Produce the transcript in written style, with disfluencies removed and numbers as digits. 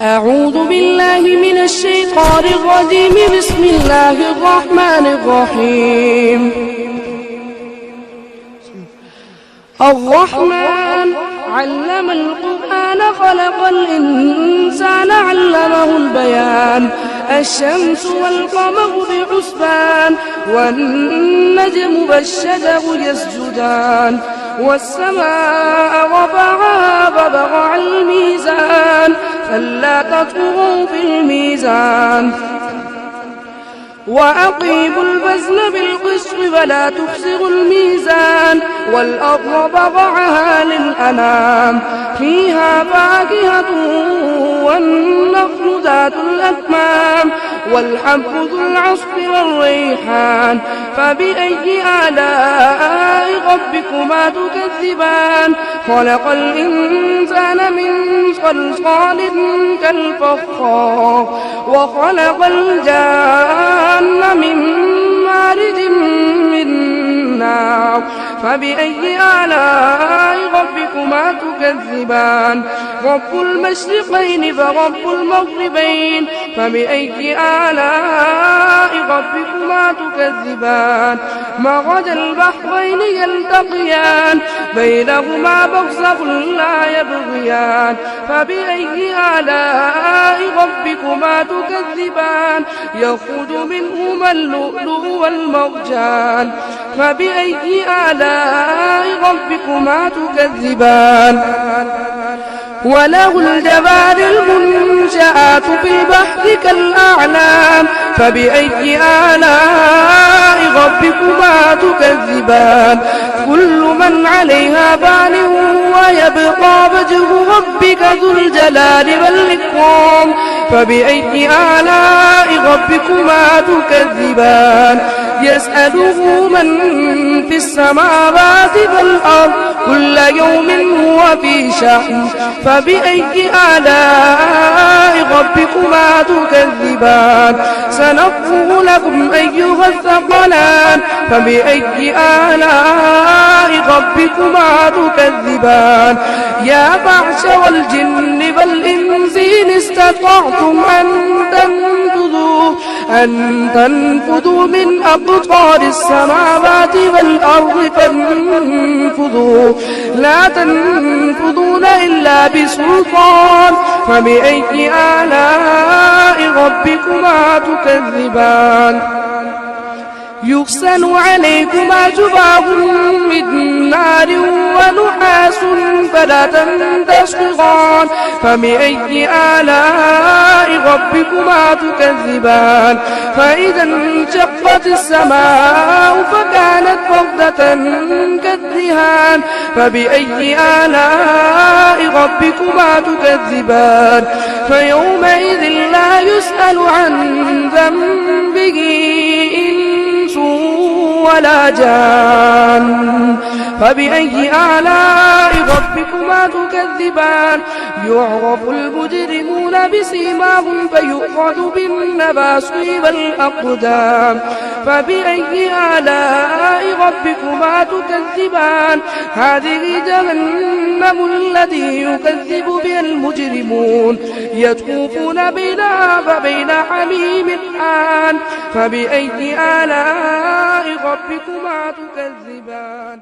أعوذ بالله من الشيطان الرجيم. بسم الله الرحمن الرحيم. الرحمن علم القرآن خلق الإنسان علمه البيان. الشمس والقمر بحسبان والنجم والشجر يسجدان والسماء رفعها فوضع الميزان فلا تطغوا في الميزان وأقيموا الوزن بالقسط ولا تخسروا الميزان والأرض وضعها للأنام فيها فاكهة والنخل ذات الأكمام والحب ذو العصف والريحان فبأي آلاء ربكما تكذبان. خلق الإنسان من صلصال كالفخار وخلق الجان من مارج من نار فبأي آلاء ربكما تكذبان. رب المشرقين فرب المغربين فبأي آلاء ربكما تكذبان. مرج البحرين يلتقيان بينهما برزخ لا يبغيان فبأي آلاء ربكما تكذبان. يخرج منهما اللؤلؤ والمرجان فبأي آلاء ربكما تكذبان. وله الجوار المنشآت في البحر كالأعلام فبأي آلاء ربكما تكذبان. كل من عليها فان ويبقى وجه ربك ذو الجلال والإكرام فبأي آلاء ربكما تكذبان. يسأله من في السماوات والأرض كل يوم هو في شأن فبأي آلاء ربكما تكذبان. سنفرغ لكم أيها الثقلان فبأي آلاء ربكما تكذبان. يا معشر الجن والإنس إن استطعتم أن تنفذوا من أقطار السماوات والأرض فانفذوا لا تنفذون إلا بسلطان فبأي آلاء ربكما تكذبان. يرسل عليكما شباب من نار ونحاس فلا تنتصران فبأي آلاء ربكما تكذبان. فإذا انشقت السماء فكانت وردة كالدهان فبأي آلاء ربكما تكذبان. فيومئذ لا يسأل عن ذنبه ولا جان فبأي آلاء ربكما تكذبان. يعرف المجرمون بسيماهم فيؤخذ بالنواصي والأقدام فبأي آلاء ربكما تكذبان. هذه جهنم التي يكذب بها المجرمون يطوفون بينها وبين حميم آن فبأي آلاء ربكما تكذبان.